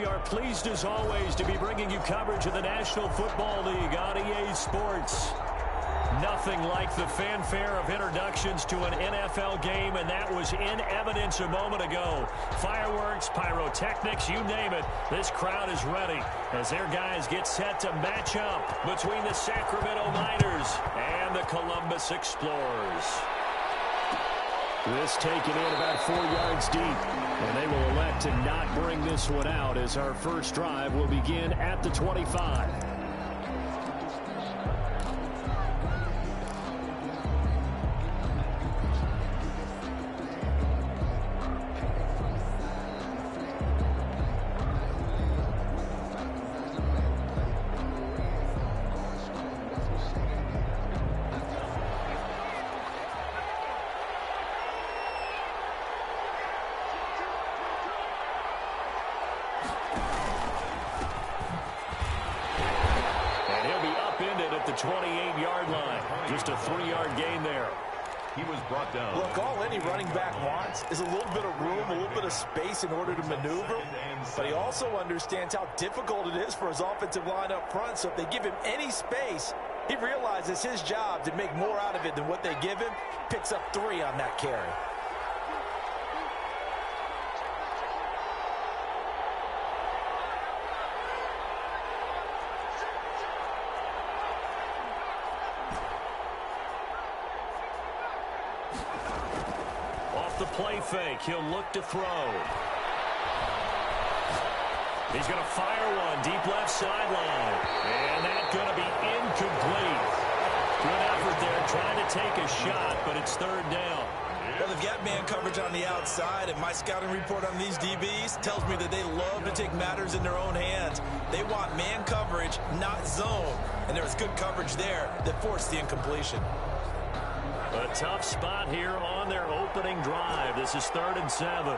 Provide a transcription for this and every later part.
are pleased as always to be bringing you coverage of the National Football League on EA Sports. Nothing like the fanfare of introductions to an NFL game, and that was in evidence a moment ago. Fireworks, pyrotechnics, you name it. This crowd is ready as their guys get set to match up between the Sacramento Miners and the Columbus Explorers. This taken in about 4 yards deep, and they will elect to not bring this one out as our first drive will begin at the 25. The 28-yard line. Just a 3-yard gain there. He was brought down. Look, all any running back wants is a little bit of room, a little bit of space in order to maneuver. But he also understands how difficult it is for his offensive line up front. So if they give him any space, he realizes his job to make more out of it than what they give him. Picks up 3 on that carry. The play fake. He'll look to throw. He's going to fire one deep left sideline. And that's going to be incomplete. Good effort there trying to take a shot, but it's third down. Well, they've got man coverage on the outside, and my scouting report on these DBs tells me that they love to take matters in their own hands. They want man coverage, not zone. And there was good coverage there that forced the incompletion. A tough spot here on their opening drive. This is 3rd and 7.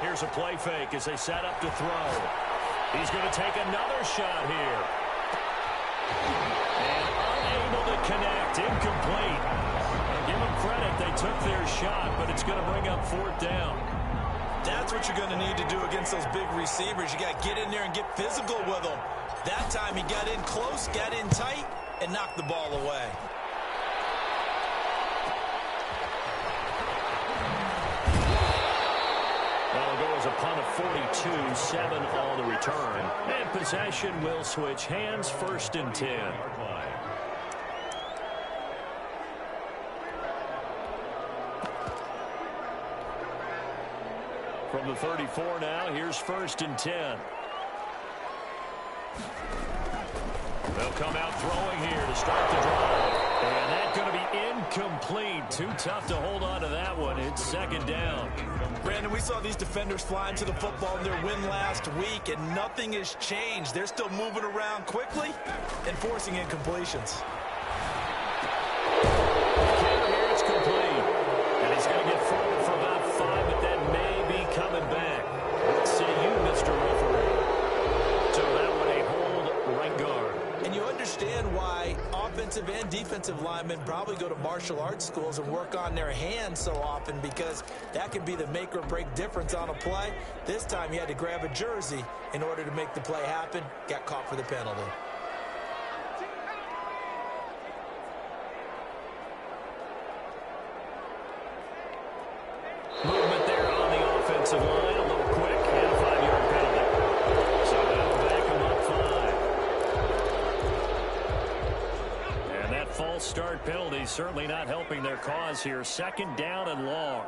Here's a play fake as they set up to throw. He's going to take another shot here. And unable to connect. Incomplete. Give them credit. They took their shot, but it's going to bring up 4th down. That's what you're going to need to do against those big receivers. You got to get in there and get physical with them. That time he got in close, got in tight, and knocked the ball away. That'll go as a punt of 42, 7 on the return. And possession will switch hands, 1st and 10. From the 34 now, here's 1st and 10. They'll come out throwing here to start the drive. And that's going to be incomplete. Too tough to hold on to that one. It's 2nd down. Brandon, we saw these defenders flying to the football in their win last week, and nothing has changed. They're still moving around quickly and forcing incompletions. Here it's complete. And he's going to get forward for about 5, but then maybe coming back. Let's see you, Mr. Referee. So that one a hold right guard. And you understand why offensive and defensive linemen probably go to martial arts schools and work on their hands so often, because that can be the make or break difference on a play. This time he had to grab a jersey in order to make the play happen. Got caught for the penalty. Movement there on the offensive line. A little quick and a 5-yard penalty. So that'll back him up 5. And that false start penalty certainly not helping their cause here. 2nd down and long.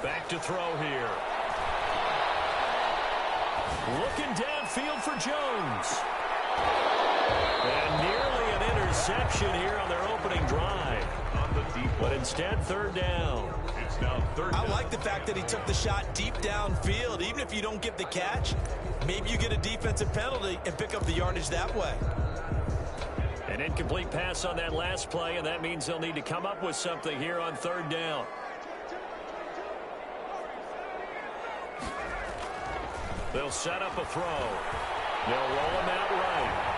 Back to throw here. Looking downfield for Jones. And nearly an interception here on their opening drive. But instead, 3rd down. It's now 3rd down. I like the fact that he took the shot deep downfield. Even if you don't get the catch, maybe you get a defensive penalty and pick up the yardage that way. An incomplete pass on that last play, and that means they'll need to come up with something here on 3rd down. They'll set up a throw. They'll roll him out right.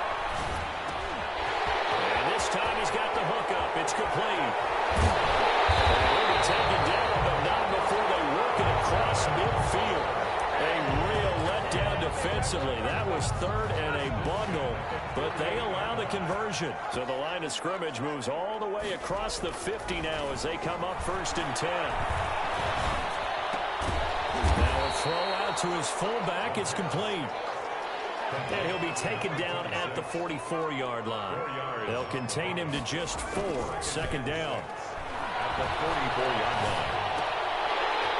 he's got the hook up. It's complete. He'll be taken down, but not before they work it across midfield. A real letdown defensively. That was third and a bundle, but they allow the conversion. So the line of scrimmage moves all the way across the 50 now as they come up 1st and 10. Now a throw out to his fullback. It's complete. And he'll be taken down at the 44-yard line. They'll contain him to just 4. 2nd down. At the 44-yard line.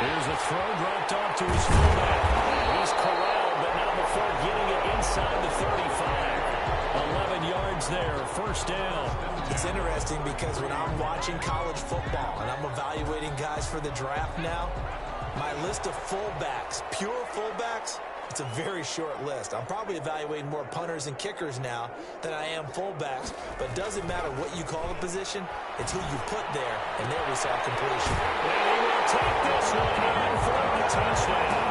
Here's a throw dropped off to his fullback. He's corralled, but not before getting it inside the 35. 11 yards there, 1st down. It's interesting because when I'm watching college football and I'm evaluating guys for the draft now, my list of fullbacks, pure fullbacks, it's a very short list. I'm probably evaluating more punters and kickers now than I am fullbacks, but it doesn't matter what you call the position, it's who you put there, and there we saw completion. And he will take this one in for a touchdown.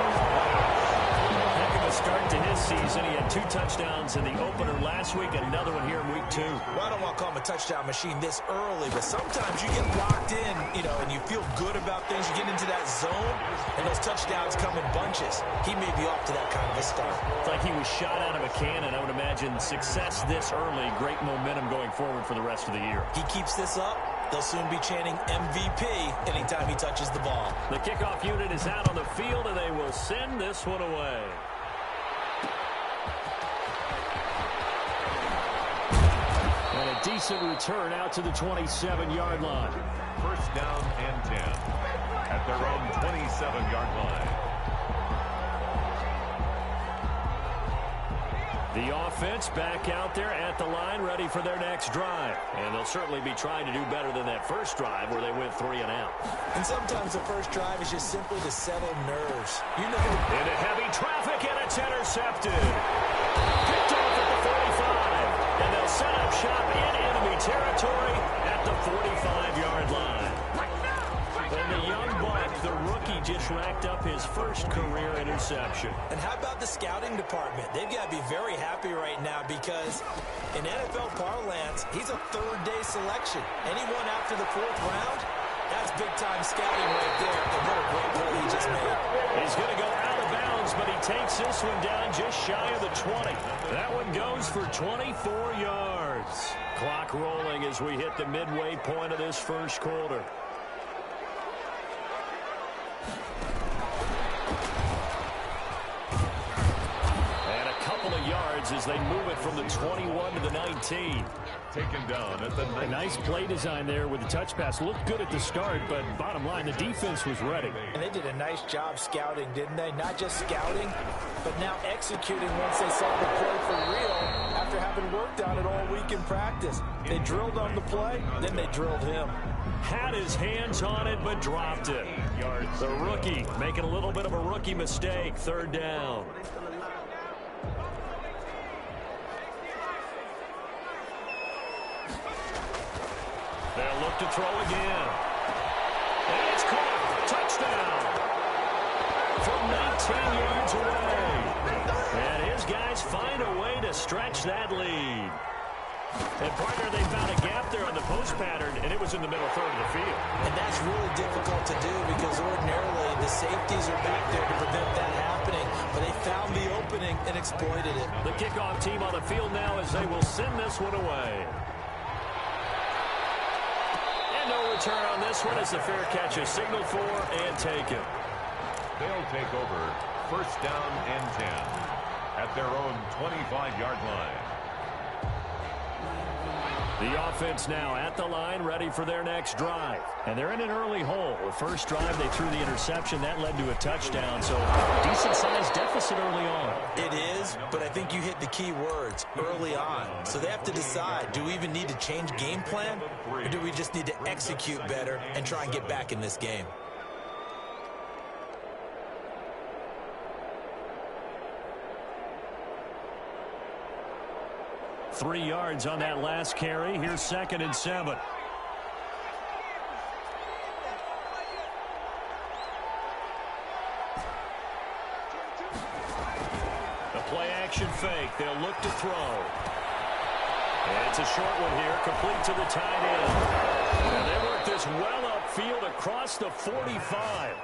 Heck of a start to his season. He had 2 touchdowns in the opener last week, another one here in week 2. Well, I don't want to call him a touchdown machine this early, but sometimes you get locked in, and you feel good about things. You get into that zone, and those touchdowns come in bunches. He may be off to that kind of a start. It's like he was shot out of a cannon. I would imagine success this early, great momentum going forward for the rest of the year. He keeps this up, they'll soon be chanting MVP anytime he touches the ball. The kickoff unit is out on the field, and they will send this one away. And a decent return out to the 27-yard line. 1st down and 10 at their own 27-yard line. The offense back out there at the line, ready for their next drive. And they'll certainly be trying to do better than that first drive where they went 3 and out. And sometimes the first drive is just simply to settle nerves. Into heavy traffic, and it's intercepted. Picked off at the 45. And they'll set up shop in enemy territory at the 45-yard line. And the young buck, the rookie, just racked up his first career interception. And how about the scouting department? They've got to be very happy right now because in NFL parlance, he's a 3rd-day selection. Anyone after the 4th round, that's big-time scouting right there. And what a great play he just made. He's going to go out of bounds, but he takes this one down just shy of the 20. That one goes for 24 yards. Clock rolling as we hit the midway point of this first quarter. Yards as they move it from the 21 to the 19. Taken down at the 19. A nice play design there with the touch pass. Looked good at the start, but bottom line, the defense was ready. And they did a nice job scouting, didn't they? Not just scouting, but now executing once they saw the play for real after having worked on it all week in practice. They drilled on the play, then they drilled him. Had his hands on it, but dropped it. The rookie making a little bit of a rookie mistake. 3rd down. They'll look to throw again. And it's caught. Touchdown. From 19 yards away. And his guys find a way to stretch that lead. And partner, they found a gap there on the post pattern, and it was in the middle 3rd of the field. And that's really difficult to do because ordinarily the safeties are back there to prevent that happening. But they found the opening and exploited it. The kickoff team on the field now as they will send this one away. No return on this one as the fair catch is signaled for and taken. They'll take over 1st down and 10 at their own 25-yard line. The offense now at the line, ready for their next drive. And they're in an early hole. The first drive, they threw the interception. That led to a touchdown, so decent-sized deficit early on. It is, but I think you hit the key words, early on. So they have to decide, do we even need to change game plan, or do we just need to execute better and try and get back in this game? 3 yards on that last carry. Here's 2nd and 7. The play action fake. They'll look to throw. And it's a short one here, complete to the tight end. And they work this well upfield across the 45.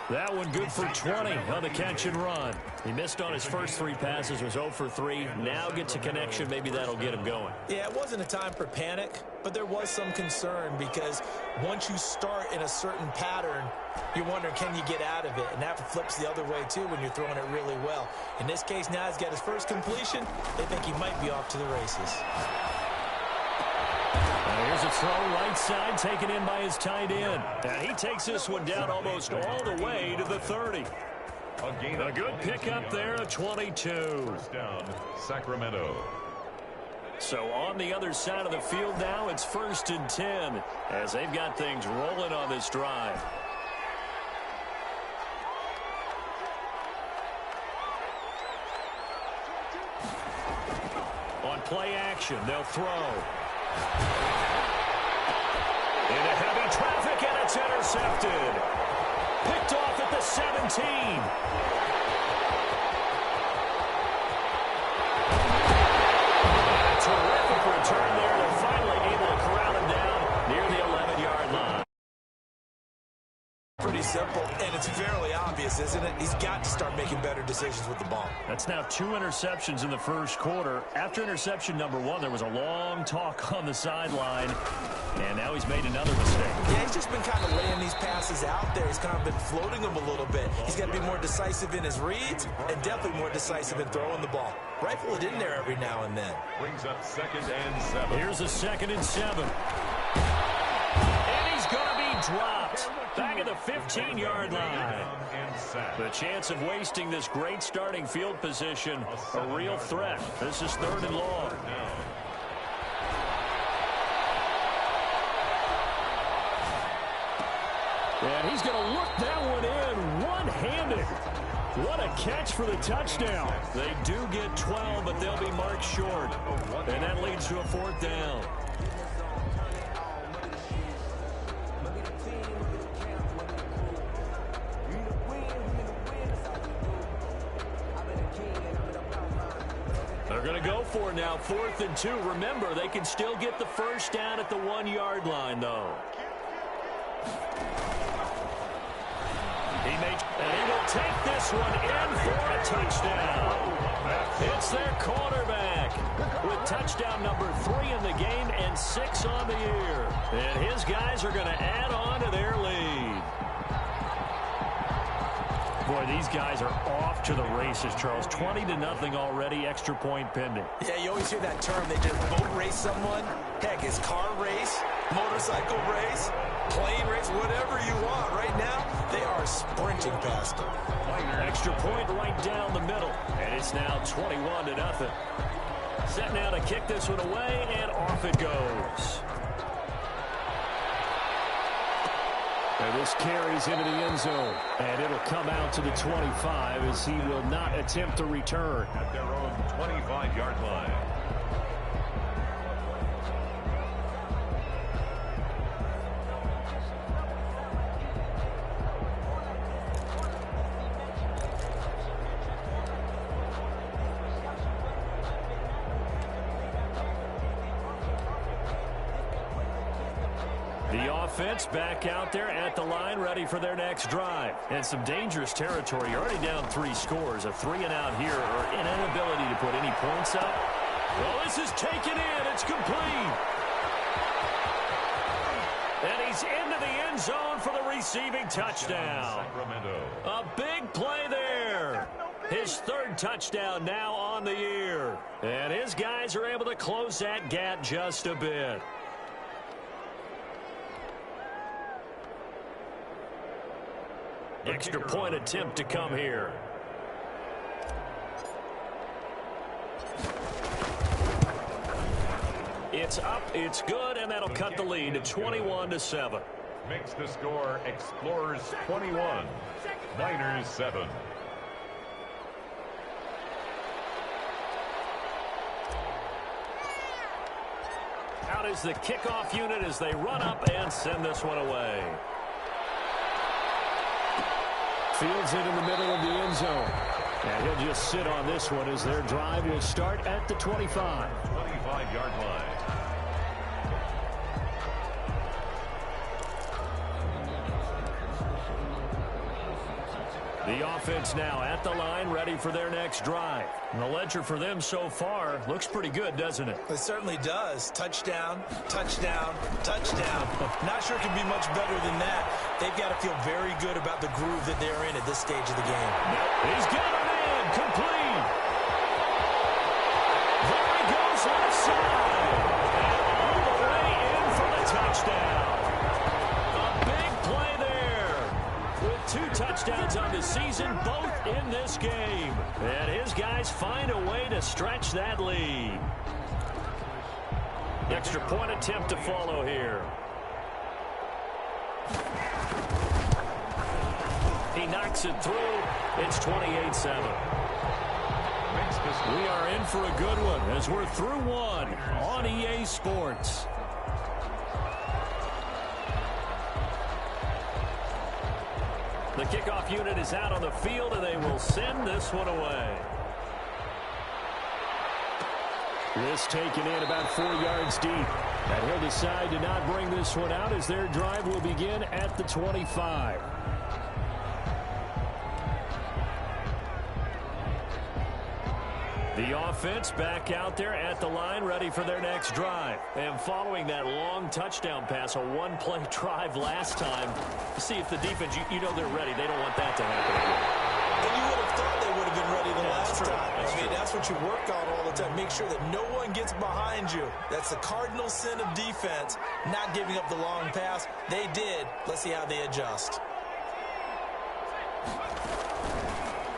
That one good for 20 on the catch and run. He missed on his first 3 passes, was 0 for 3. Now gets a connection. Maybe that'll get him going. Yeah, it wasn't a time for panic, but there was some concern because once you start in a certain pattern, you're wondering, can you get out of it? And that flips the other way, too, when you're throwing it really well. In this case, now he's got his first completion. They think he might be off to the races. Here's a throw right side taken in by his tight end. And he takes this one down almost all the way to the 30. A good pickup there, a 22. First down, Sacramento. So on the other side of the field now, it's 1st and 10 as they've got things rolling on this drive. On play action, they'll throw. Into heavy traffic, and it's intercepted. Picked off at the 17. A terrific return there. They're finally able to corral him down near the 11-yard line. Pretty simple, and it's fairly obvious, isn't it? He's got to start making better decisions with the ball. That's now 2 interceptions in the first quarter. After interception number 1, there was a long talk on the sideline, and now he's made another mistake. Yeah, he's just been kind of laying these passes out there. He's kind of been floating them a little bit. He's got to be more decisive in his reads and definitely more decisive in throwing the ball. Rifle it in there every now and then. Brings up 2nd and 7. Here's a 2nd and 7. And he's going to be dropped back at the 15-yard line. The chance of wasting this great starting field position, a real threat. This is 3rd and long. And he's going to look that one in one-handed. What a catch for the touchdown. They do get 12, but they'll be marked short. And that leads to a 4th down. They're going to go for it now, 4th and 2. Remember, they can still get the first down at the 1-yard line, though. And he will take this one in for a touchdown. It's their quarterback with touchdown number 3 in the game and 6 on the year. And his guys are going to add on to their lead. Boy, these guys are off to the races, Charles. 20-0 already, extra point pending. Yeah, you always hear that term. They just boat race someone. Heck, it's car race, motorcycle race, plane race, whatever you want. Right now, they are sprinting past them. Extra point right down the middle. And it's now 21-0. Set now to kick this one away, and off it goes. And this carries into the end zone. And it'll come out to the 25 as he will not attempt to return. At their own 25-yard line. The offense back out there at the line, ready for their next drive. And some dangerous territory. You're already down 3 scores. A 3-and-out here, or an inability to put any points up. Well, this is taken in. It's complete. And he's into the end zone for the receiving touchdown. A big play there. His 3rd touchdown now on the year. And his guys are able to close that gap just a bit. Extra point attempt to come here. It's up, it's good, and that'll cut the lead to 21-7. Makes the score Explorers 21, Niners 7. Out is the kickoff unit as they run up and send this one away. Fields it in the middle of the end zone. And he'll just sit on this one as their drive will start at the 25. 25-yard line. The offense now at the line, ready for their next drive. And the ledger for them so far looks pretty good, doesn't it? It certainly does. Touchdown, touchdown, touchdown. Not sure it can be much better than that. They've got to feel very good about the groove that they're in at this stage of the game. He's got it in, complete. There he goes, left side. And all the way in for the touchdown. A big play there. With 2 touchdowns on the season, both in this game. And his guys find a way to stretch that lead. Extra point attempt to follow here. He knocks it through. It's 28-7. We are in for a good one as we're through one on EA Sports. The kickoff unit is out on the field, and they will send this one away. This taken in about 4 yards deep. And he'll decide to not bring this one out as their drive will begin at the 25. The offense back out there at the line, ready for their next drive. And following that long touchdown pass, a one-play drive last time, see if the defense, you know they're ready. They don't want that to happen again. And you would have thought they would have been ready the last time. That's what you work on all the time. Make sure that no one gets behind you. That's the cardinal sin of defense, not giving up the long pass. They did. Let's see how they adjust.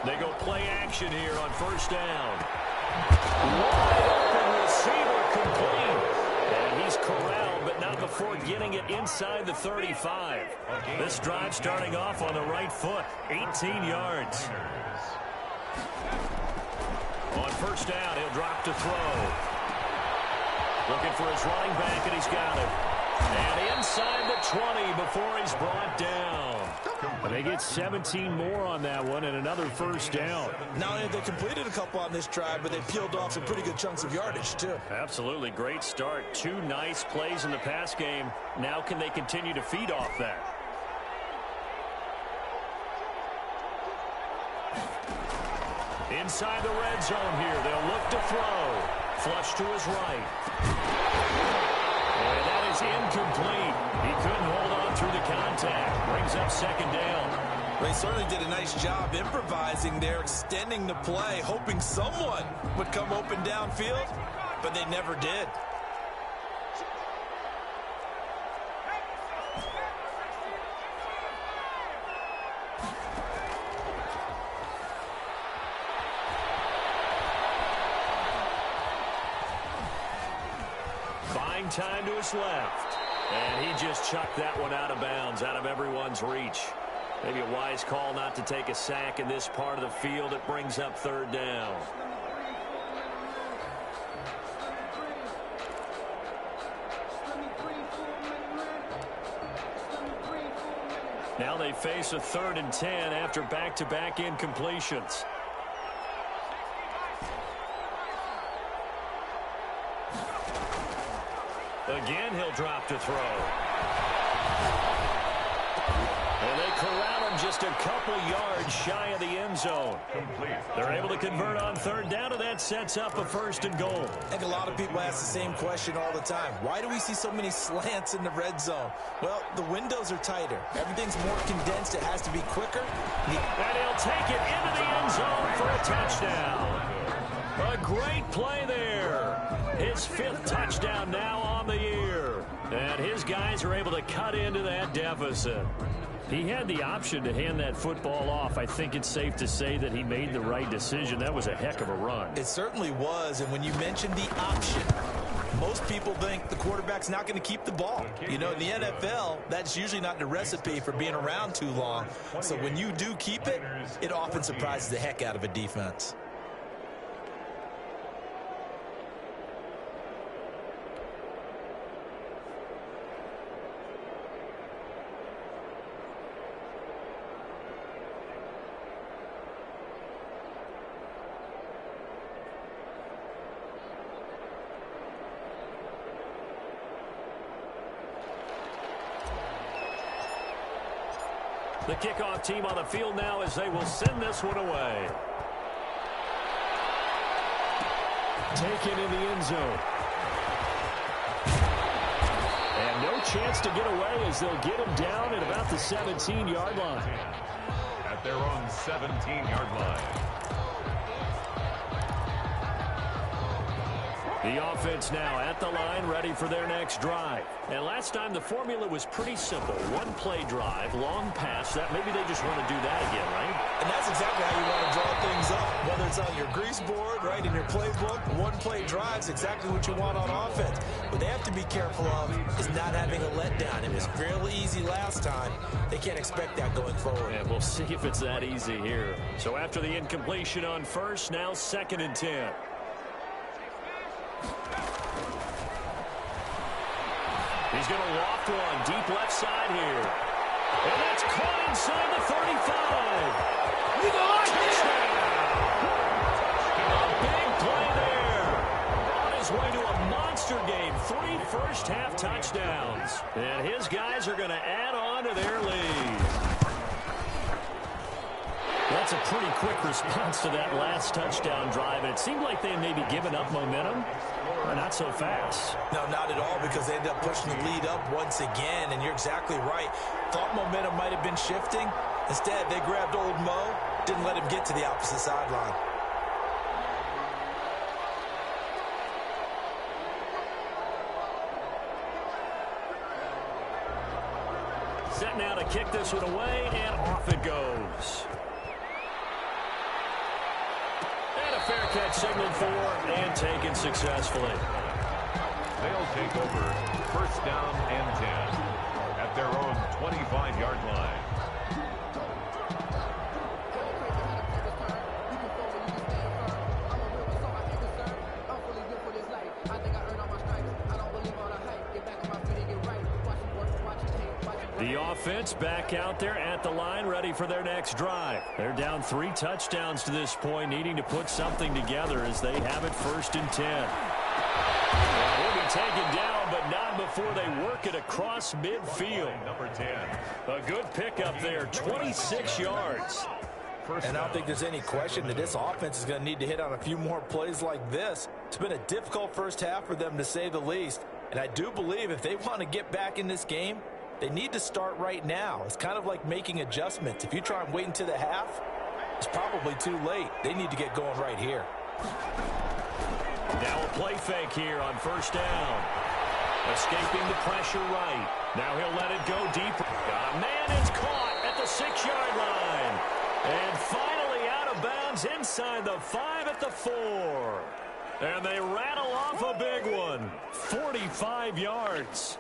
They go play action here on first down. Wide open receiver complete. And he's corralled, but not before getting it inside the 35. This drive starting off on the right foot. 18 yards. On first down, he'll drop to throw. Looking for his running back, and he's got it. And inside the 20 before he's brought down. But they get 17 more on that one and another first down. Not only have they completed a couple on this drive, but they peeled off some pretty good chunks of yardage, too. Absolutely. Great start. 2 nice plays in the pass game. Now can they continue to feed off that? Inside the red zone here. They'll look to throw. Flush to his right. And that is incomplete. He couldn't hold on through the contact. Brings up second down. They certainly did a nice job improvising there, extending the play, hoping someone would come open downfield, but they never did. Buying time to his left. And he just chucked that one out of bounds, out of everyone's reach. Maybe a wise call not to take a sack in this part of the field. It brings up third down. Now they face a 3rd and 10 after back-to-back incompletions. Again, he'll drop to throw. And they corral him just a couple yards shy of the end zone. They're able to convert on third down, and that sets up a 1st and goal. I think a lot of people ask the same question all the time. Why do we see so many slants in the red zone? Well, the windows are tighter. Everything's more condensed. It has to be quicker. And he'll take it into the end zone for a touchdown. A great play there. His 5th touchdown now on the year. And his guys are able to cut into that deficit. He had the option to hand that football off. I think it's safe to say that he made the right decision. That was a heck of a run. It certainly was. And when you mentioned the option, most people think the quarterback's not going to keep the ball. You know, in the NFL, that's usually not the recipe for being around too long. So when you do keep it, it often surprises the heck out of a defense. The kickoff team on the field now as they will send this one away. Taken in the end zone. And no chance to get away as they'll get him down at about the 17-yard line. At their own 17-yard line. The offense now at the line, ready for their next drive. And last time the formula was pretty simple. One-play drive, long pass. That maybe they just want to do that again, right? And that's exactly how you want to draw things up. Whether it's on your grease board, right, in your playbook, one-play drive is exactly what you want on offense. What they have to be careful of is not having a letdown. It was fairly easy last time. They can't expect that going forward. And we'll see if it's that easy here. So after the incompletion on first, now 2nd and 10. He's going to loft one deep left side here. And that's caught inside the 35. Touchdown! A big play there. On his way to a monster game. 3 first-half touchdowns. And his guys are going to add on to their lead. That's a pretty quick response to that last touchdown drive. And it seemed like they had maybe given up momentum. Not so fast. No, not at all, because they ended up pushing the lead up once again, and you're exactly right. Thought momentum might have been shifting. Instead, they grabbed old Mo, didn't let him get to the opposite sideline. Set now to kick this one away, and off it goes. Fair catch signaled for and taken successfully. They'll take over 1st down and 10 at their own 25-yard line. The offense back out there at the line, ready for their next drive. They're down 3 touchdowns to this point, needing to put something together as they have it 1st and 10. And he'll be taken down, but not before they work it across midfield. Number 10. A good pickup there, 26 yards. And I don't think there's any question that this offense is going to need to hit on a few more plays like this. It's been a difficult first half for them, to say the least. And I do believe if they want to get back in this game, they need to start right now. It's kind of like making adjustments. If you try and wait until the half, it's probably too late. They need to get going right here. Now a play fake here on 1st down. Escaping the pressure right. Now he'll let it go deeper. A man is caught at the 6-yard line. And finally out of bounds inside the 5 at the 4. And they rattle off a big one. 45 yards.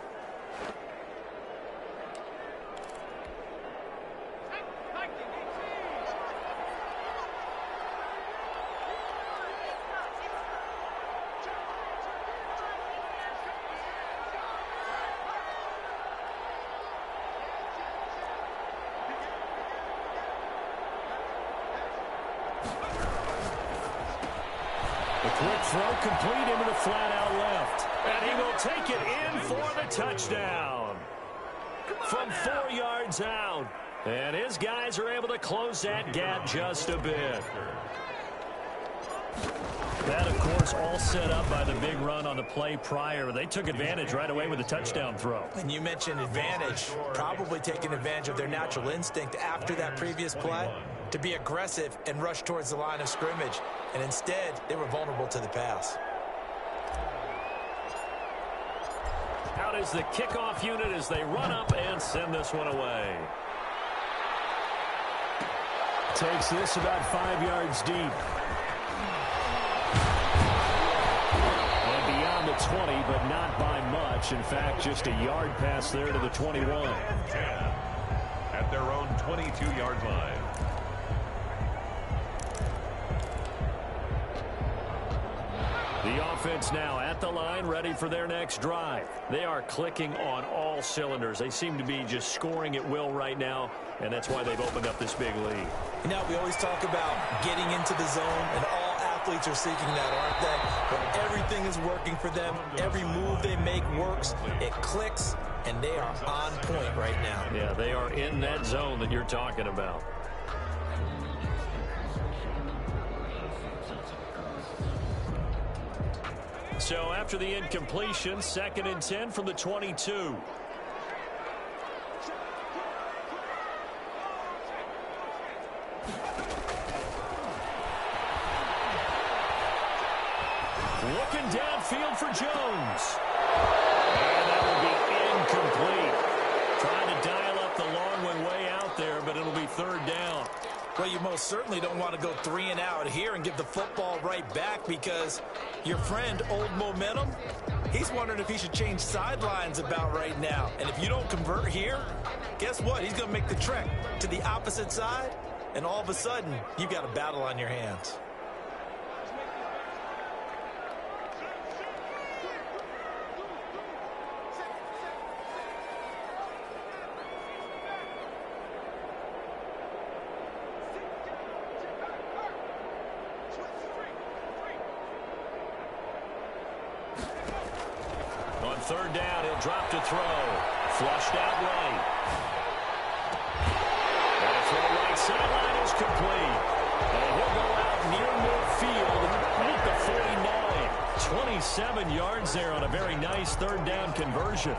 Quick throw complete into the flat out left. And he will take it in for the touchdown. From 4 yards out. And his guys are able to close that gap just a bit. That, of course, all set up by the big run on the play prior. They took advantage right away with a touchdown throw. And you mentioned advantage, probably taking advantage of their natural instinct after that previous play to be aggressive and rush towards the line of scrimmage. And instead, they were vulnerable to the pass. Out is the kickoff unit as they run up and send this one away. Takes this about 5 yards deep. And beyond the 20, but not by much. In fact, just a yard pass there to the 21. At their own 22-yard line. The offense now at the line, ready for their next drive. They are clicking on all cylinders. They seem to be just scoring at will right now, and that's why they've opened up this big lead. You know, we always talk about getting into the zone, and all athletes are seeking that, aren't they? But everything is working for them. Every move they make works. It clicks, and they are on point right now. Yeah, they are in that zone that you're talking about. So after the incompletion, 2nd and 10 from the 22. Looking downfield for Jones. And that will be incomplete. Trying to dial up the long one way out there, but it'll be 3rd down. Well, you most certainly don't want to go 3 and out here and give the football right back, because your friend, Old Momentum, he's wondering if he should change sidelines about right now. And if you don't convert here, guess what? He's going to make the trek to the opposite side, and all of a sudden, you've got a battle on your hands. On 3rd down, he'll drop to throw. Flushed out right. And a throw right sideline is complete. And he'll go out near midfield at the 49. 27 yards there on a very nice 3rd down conversion.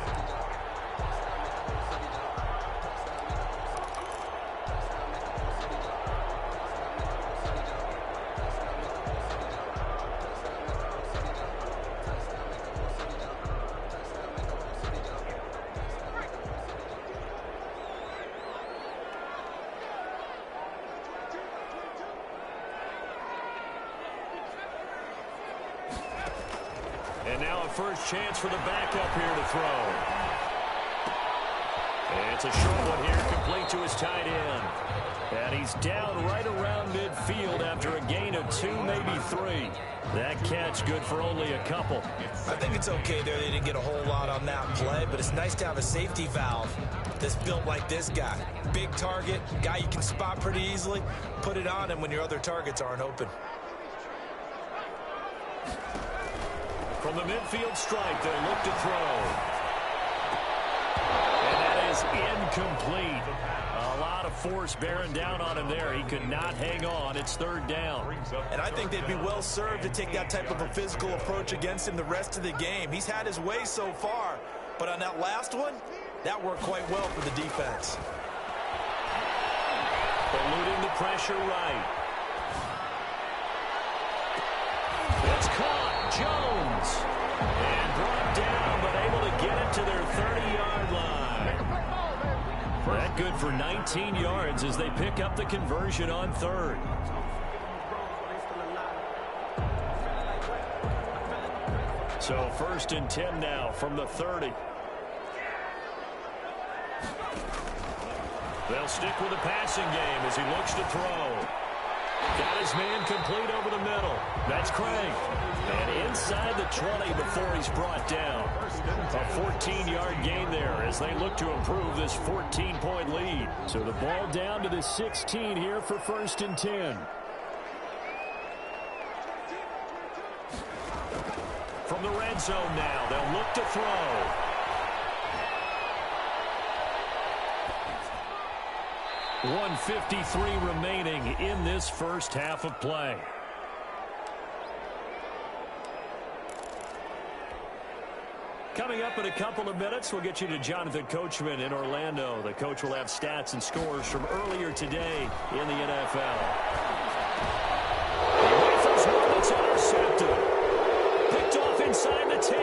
And now a first chance for the backup here to throw. And it's a short one here, complete to his tight end. And he's down right around midfield after a gain of 2, maybe 3. That catch good for only a couple. I think it's okay there. They didn't get a whole lot on that play, but it's nice to have a safety valve that's built like this guy. Big target, guy you can spot pretty easily. Put it on him when your other targets aren't open. From the midfield stripe, they'll look to throw. And that is incomplete. A lot of force bearing down on him there. He could not hang on. It's 3rd down. And I think they'd be well served to take that type of a physical approach against him the rest of the game. He's had his way so far, but on that last one, that worked quite well for the defense. Eluding the pressure right. It's caught. Jones. And brought down, but able to get it to their 30-yard line. That good for 19 yards as they pick up the conversion on 3rd. So 1st and 10 now from the 30. They'll stick with the passing game as he looks to throw. Got his man complete over the middle. That's Craig. And inside the 20 before he's brought down. A 14-yard gain there as they look to improve this 14-point lead. So the ball down to the 16 here for 1st and 10. From the red zone now, they'll look to throw. .153 remaining in this first half of play. Coming up in a couple of minutes, we'll get you to Jonathan Coachman in Orlando. The coach will have stats and scores from earlier today in the NFL. Rifles one that's intercepted. Picked off inside the 10.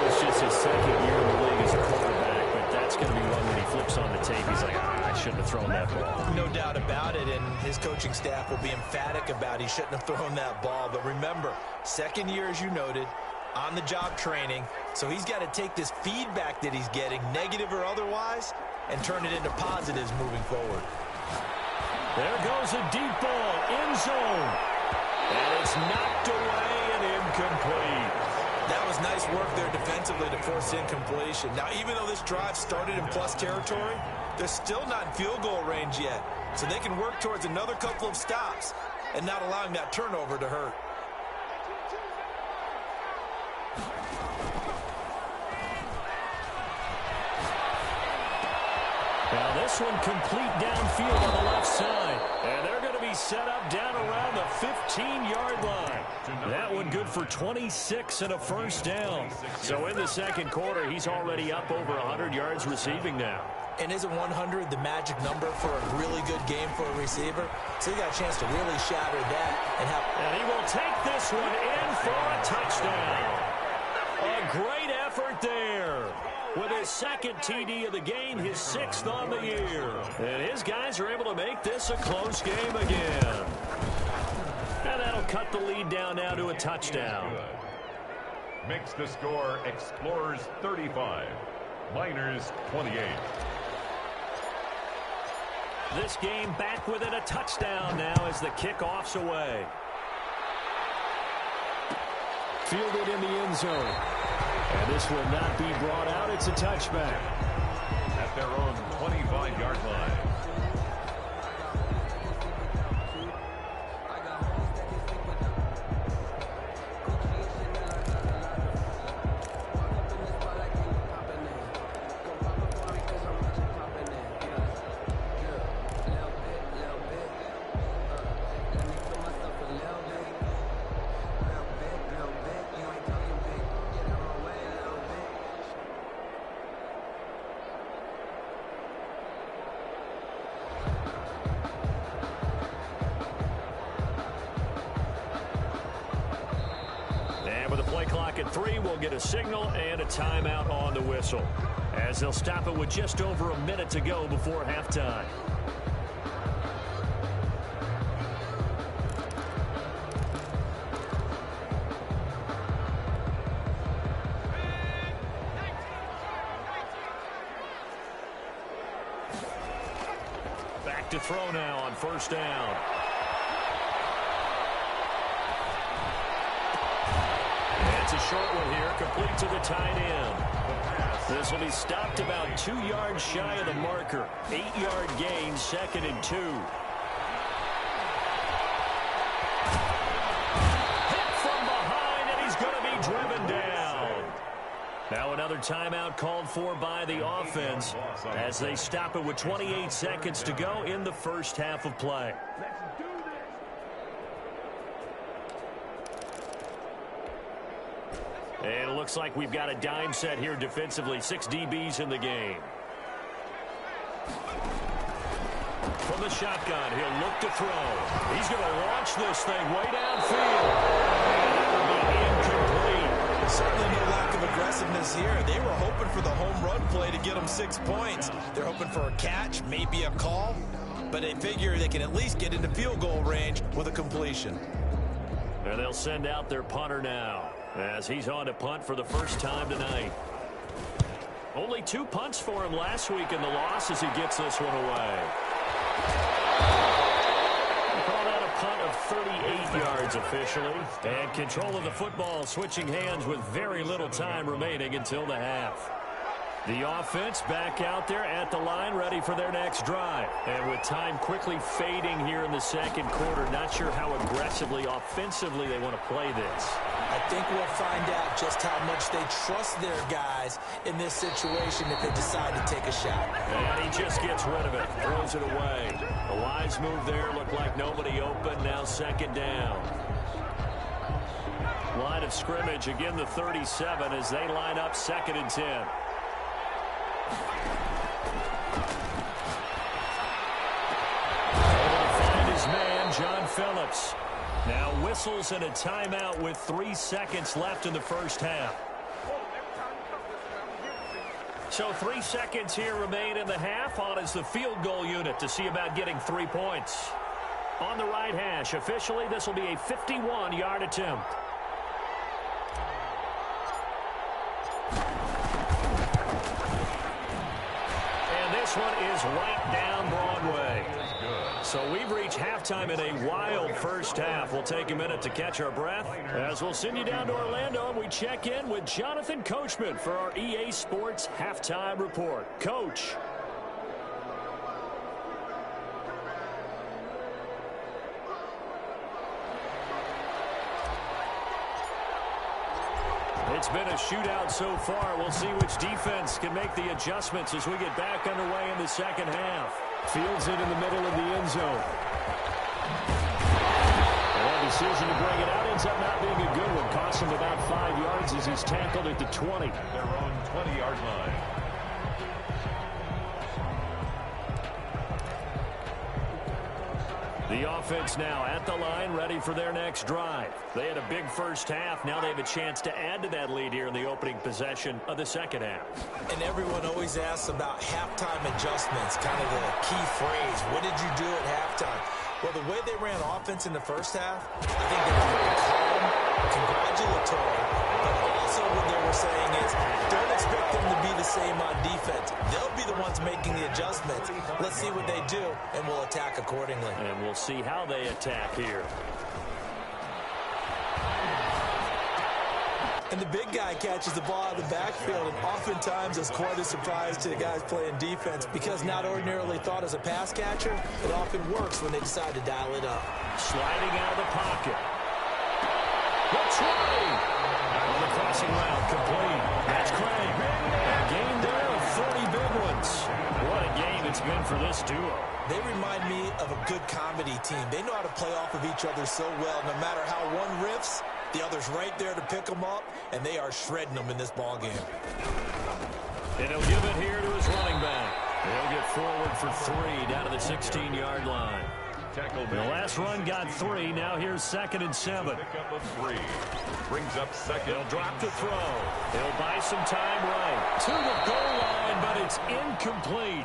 It's just his 2nd year in the league as a quarterback, but that's going to be one when he flips on the tape. He's like, I shouldn't have thrown that ball. No doubt about it, and his coaching staff will be emphatic about he shouldn't have thrown that ball. But remember, 2nd year, as you noted, on-the-job training, so he's got to take this feedback that he's getting, negative or otherwise, and turn it into positives moving forward. There goes a deep ball, end zone, and it's knocked away and incomplete. That was nice work there defensively to force incompletion. Now, even though this drive started in plus territory, they're still not in field goal range yet. So they can work towards another couple of stops and not allowing that turnover to hurt. this one complete downfield on the left side. And they're going to be set up down around the 15-yard line. That one good for 26 and a first down. So in the second quarter, he's already up over 100 yards receiving now. And isn't 100 the magic number for a really good game for a receiver? So he got a chance to really shatter that. And he will take this one in for a touchdown. A great effort there. With his second TD of the game, his 6th on the year. And his guys are able to make this a close game again. And that'll cut the lead down now to a touchdown. Makes the score Explorers 35, Miners 28. This game back within a touchdown now as the kickoff's away. Fielded in the end zone. And this will not be brought out. It's a touchback. At their own 25-yard line. At 3, we'll get a signal and a timeout on the whistle, as they'll stop it with just over a minute to go before halftime. Back to throw now on first down. It's a short one here, complete to the tight end. This will be stopped about 2 yards shy of the marker. 8-yard gain, 2nd and 2. Hit from behind, and he's going to be driven down. Now another timeout called for by the offense as they stop it with 28 seconds to go in the first half of play. And it looks like we've got a dime set here defensively. 6 DBs in the game. From the shotgun, he'll look to throw. He's going to launch this thing way downfield. And that will be incomplete. Certainly no lack of aggressiveness here. They were hoping for the home run play to get them 6 points. They're hoping for a catch, maybe a call. But they figure they can at least get into field goal range with a completion. And they'll send out their punter now, as he's on to punt for the first time tonight. Only 2 punts for him last week in the loss as he gets this one away. We call that a punt of 38 yards officially. And control of the football switching hands with very little time remaining until the half. The offense back out there at the line, ready for their next drive. And with time quickly fading here in the second quarter, not sure how aggressively, offensively they want to play this. I think we'll find out just how much they trust their guys in this situation if they decide to take a shot. And he just gets rid of it, throws it away. A wise move there, looked like nobody open, now second down. Line of scrimmage, again the 37 as they line up 2nd and 10. John Phillips now whistles and a timeout with 3 seconds left in the first half. So 3 seconds here remain in the half. On is the field goal unit to see about getting 3 points. On the right hash, officially this will be a 51-yard attempt. And this one is right down Broadway. So we've reached halftime in a wild first half. We'll take a minute to catch our breath as we'll send you down to Orlando and we check in with Jonathan Coachman for our EA Sports Halftime Report. Coach. It's been a shootout so far. We'll see which defense can make the adjustments as we get back underway in the second half. Fields it in the middle of the end zone. The decision to bring it out ends up not being a good one. Costs him about 5 yards as he's tackled at the 20. Their own 20-yard line. The offense now at the line, ready for their next drive. They had a big first half. Now they have a chance to add to that lead here in the opening possession of the second half. And everyone always asks about halftime adjustments, kind of the key phrase. What did you do at halftime? Well, the way they ran offense in the first half, I think they were very calm, congratulatory, but also what they were saying is don't expect them to be the same on defense. They'll be the ones making the adjustments. Let's see what they do, and we'll attack accordingly. And we'll see how they attack here. And the big guy catches the ball out of the backfield, and oftentimes it's quite a surprise to the guys playing defense because not ordinarily thought as a pass catcher, it often works when they decide to dial it up. Sliding out of the pocket. That's right. On the crossing route, complete. That's Craig. A gain there of 30 big ones. What a game it's been for this duo. They remind me of a good comedy team. They know how to play off of each other so well. No matter how one riffs, the other's right there to pick them up, and they are shredding them in this ball game. And he'll give it here to his running back. He'll get forward for 3 down to the 16-yard line. The last run got 3. Now here's 2nd and 7. Pickup of 3. Brings up second. He'll drop the throw. He'll buy some time right to the goal line, but it's incomplete.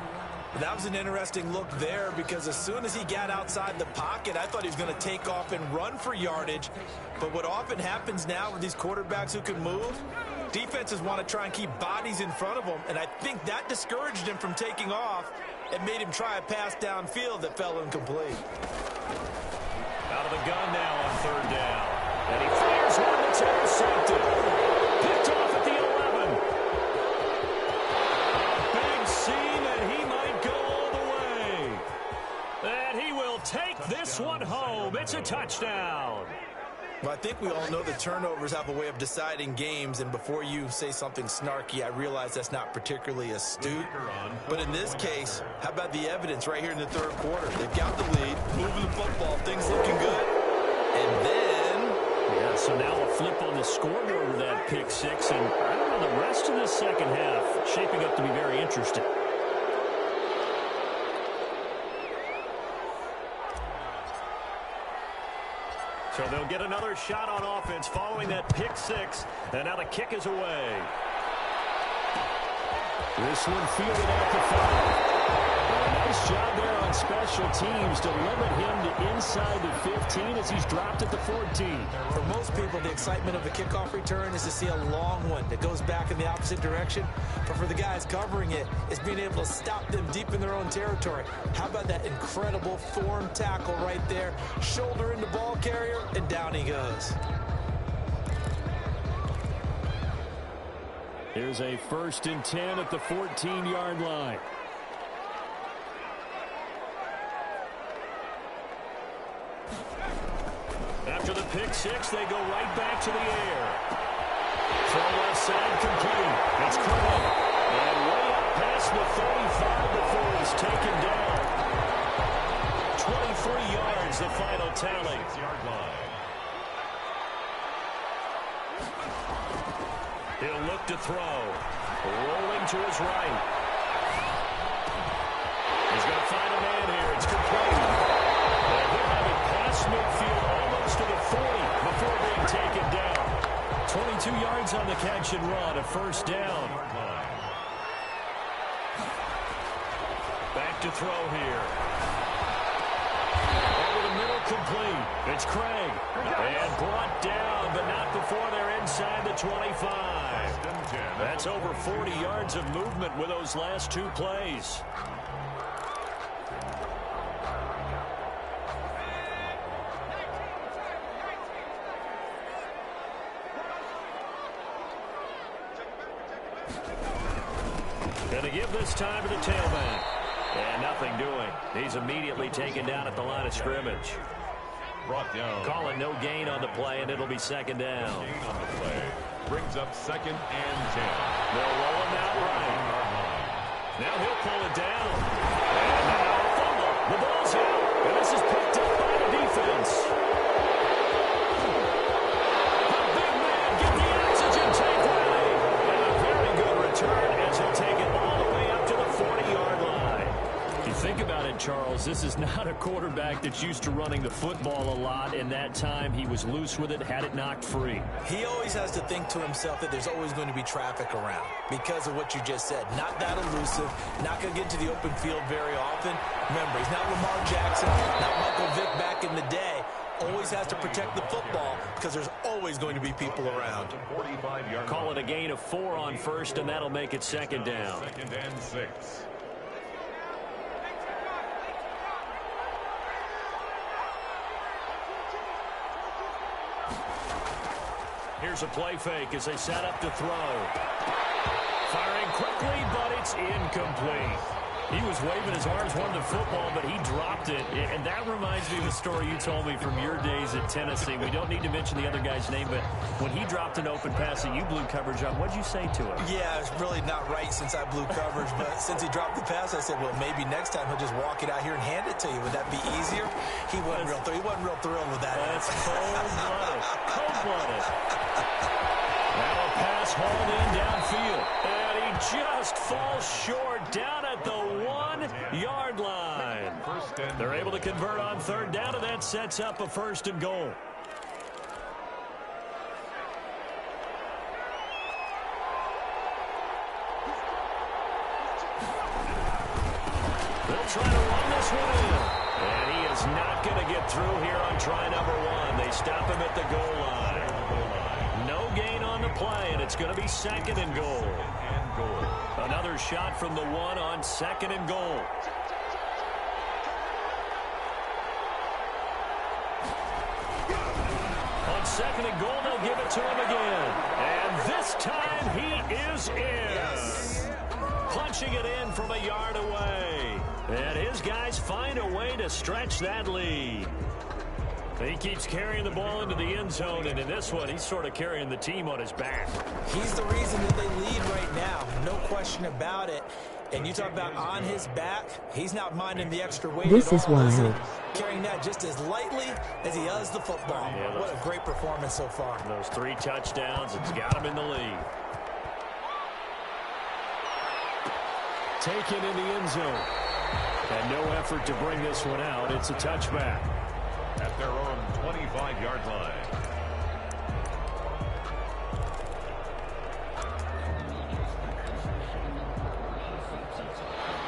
That was an interesting look there because as soon as he got outside the pocket, I thought he was going to take off and run for yardage. But what often happens now with these quarterbacks who can move, defenses want to try and keep bodies in front of them, and I think that discouraged him from taking off and made him try a pass downfield that fell incomplete. Out of the gun now on 3rd down. And he fires one that's intercepted. Picked off at the 11. Big seam, and he might go all the way. And he will take this one home. It's a touchdown. Well, I think we all know that turnovers have a way of deciding games, and before you say something snarky, I realize that's not particularly astute. But in this case, how about the evidence right here in the 3rd quarter? They've got the lead, moving the football, things looking good. And then... Yeah, so now a flip on the scoreboard with that pick 6, and I don't know, the rest of the second half shaping up to be very interesting. So they'll get another shot on offense following that pick 6. And now the kick is away. This one fielded at the 5. A nice job there on special teams to limit him to inside the 15 as he's dropped at the 14. For most people, the excitement of a kickoff return is to see a long one that goes back in the opposite direction. But for the guys covering it, it's being able to stop them deep in their own territory. How about that incredible form tackle right there? Shoulder into ball carrier, and down he goes. Here's a 1st and 10 at the 14-yard line. After the pick 6, they go right back to the air. Throw left side complete. It's Craig. And way up past the 35 before he's taken down. 23 yards, the final tally. 6-yard line. He'll look to throw. Rolling to his right. He's going to find a man here. It's complete. And he'll have it past midfield almost to the 40 before being taken down. 22 yards on the catch and run, a 1st down. Back to throw here. Over the middle, complete. It's Craig. And brought down, but not before they're inside the 25. That's over 40 yards of movement with those last 2 plays. Going to give this time to the tailback. And nothing doing. He's immediately taken down at the line of scrimmage. brought down. Calling no gain on the play, and it'll be second down. Gain on the play brings up 2nd and 10. They'll roll him out right. Now he'll pull it down. And now a fumble. The ball's out, and this is picked up by the defense. The big man get the oxygen tank ready. And a very good return as he'll take it all the way up to the 40-yard line. If you think about it, Charles, this is not a quarterback that's used to running the football a lot. In that time, he was loose with it, had it knocked free. He always has to think to himself that there's always going to be traffic around because of what you just said. Not that elusive, not going to get to the open field very often. Remember, he's not Lamar Jackson, not Michael Vick back in the day. Always has to protect the football because there's always going to be people around. Call it a gain of 4 on first, and that'll make it second down. 2nd and 6. Here's a play fake as they set up to throw. Firing quickly, but it's incomplete. He was waving his arms, wanted the football, but he dropped it. And that reminds me of a story you told me from your days at Tennessee. We don't need to mention the other guy's name, but when he dropped an open pass that you blew coverage on, what'd you say to him? Yeah, it's really not right since I blew coverage, but since he dropped the pass, I said, well, maybe next time he'll just walk it out here and hand it to you. Would that be easier? He wasn't real thrilled with that. That's cold-blooded. Cold-blooded. Now a pass hauled in downfield. And he just falls short down at the 1-yard line. They're able to convert on 3rd down, and that sets up a 1st and goal. They'll try to run this one in. And he is not going to get through here on try number 1. They stop him at the goal line. No gain on the play, and it's going to be 2nd and goal. Another shot from the 1 on 2nd and goal. On 2nd and goal, they'll give it to him again. And this time he is in. Yes. Punching it in from a yard away. And his guys find a way to stretch that lead. He keeps carrying the ball into the end zone, and in this one, he's sort of carrying the team on his back. He's the reason that they lead right now, no question about it. And you talk about on his back, he's not minding the extra weight this at is all. wild. Carrying that just as lightly as he does the football. Yeah, what a great performance so far. Those 3 touchdowns, it's got him in the lead. Taken in the end zone. And no effort to bring this one out. It's a touchback. At their own 25-yard line.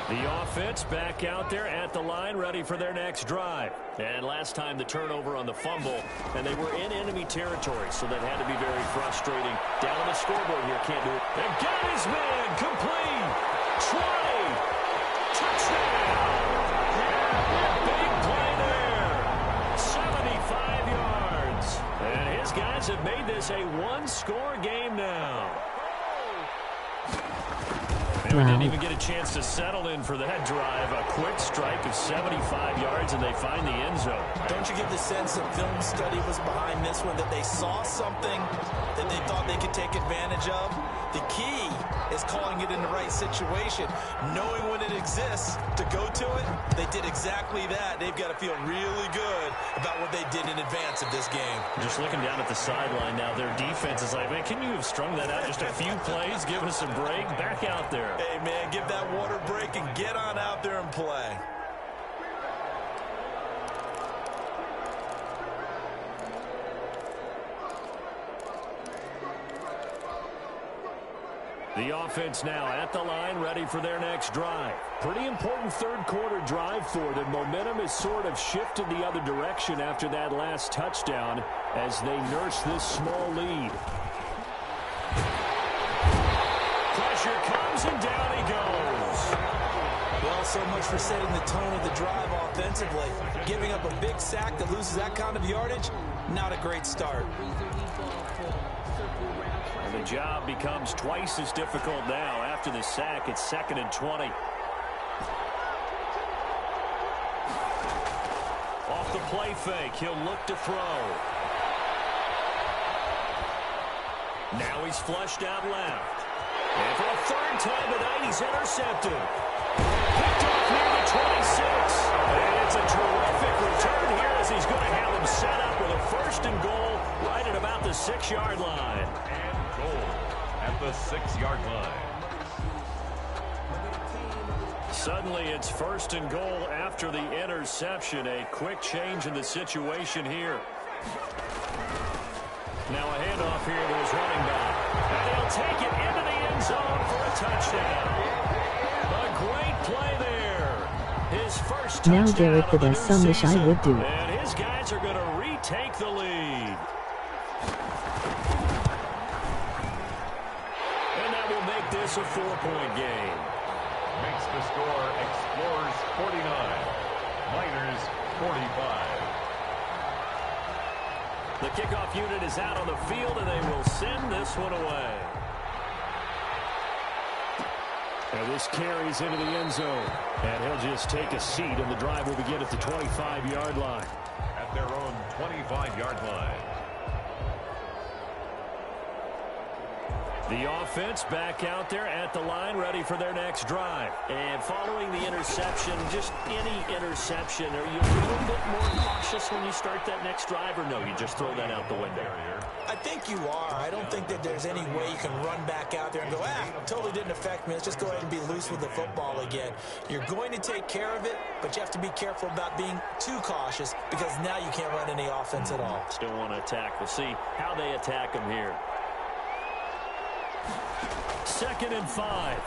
The offense back out there at the line, ready for their next drive. And last time the turnover on the fumble, and they were in enemy territory, so that had to be very frustrating. Down on the scoreboard here, can't do it. And got his man, complete. 20. Touchdown. Big play there. 75 yards. And his guys have made this a 1-score game now. And we didn't even get a chance to settle in for that drive. A quick strike of 75 yards, and they find the end zone. Don't you get the sense that film study was behind this one, that they saw something that they thought they could take advantage of? The key is calling it in the right situation, knowing when it exists to go to it. They did exactly that. They've got to feel really good about what they did in advance of this game. Just looking down at the sideline now, their defense is like, man, can you have strung that out just a few plays? Give us a break. Back out there. Hey, man, give that water break and get on out there and play. The offense now at the line, ready for their next drive. Pretty important third-quarter drive for them. Momentum has sort of shifted the other direction after that last touchdown as they nurse this small lead. Pressure comes, and down he goes. Well, so much for setting the tone of the drive offensively. Giving up a big sack that loses that kind of yardage, not a great start. The job becomes twice as difficult now. After the sack, it's 2nd and 20. Off the play fake. He'll look to throw. Now he's flushed out left. And for the third time tonight, he's intercepted. Picked off near the 26. And it's a terrific return here as he's going to have him set up with a 1st and goal right at about the 6-yard line. And goal at the 6-yard line. Suddenly it's 1st and goal after the interception. A quick change in the situation here. Now a handoff here to his running back. And he'll take it into the end zone for a touchdown. A great play there. His first touchdown. Now Garrett, the best some wish I would do. And his guys are going to retake the lead. And that will make this a 4-point game. Makes the score Explorers 49, Miners 45. The kickoff unit is out on the field, and they will send this one away. And this carries into the end zone. And he'll just take a seat, and the drive will begin at the 25-yard line. At their own 25-yard line. The offense back out there at the line, ready for their next drive. And following the interception, just any interception, are you a little bit more cautious when you start that next drive, or no, you just throw that out the window? I think you are. I don't think that there's any way you can run back out there and go, totally didn't affect me. Let's just go ahead and be loose with the football again. You're going to take care of it, but you have to be careful about being too cautious because now you can't run any offense at all. Still want to attack. We'll see how they attack him here. 2nd and 5.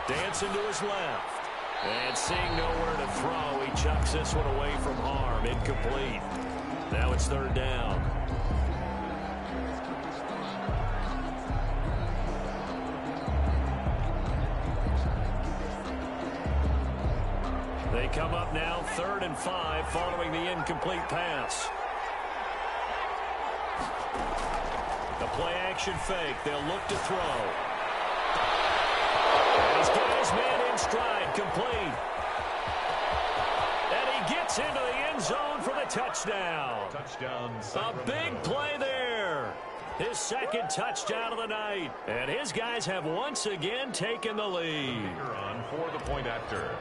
Dancing to his left. And seeing nowhere to throw, he chucks this one away from harm. Incomplete. Now it's 3rd down. They come up now 3rd and 5 following the incomplete pass. The play-action fake. They'll look to throw. And he's got his man in stride, complete. And he gets into the end zone for the touchdown. Touchdown. A big play there. His 2nd touchdown of the night. And his guys have once again taken the lead. On for the point after.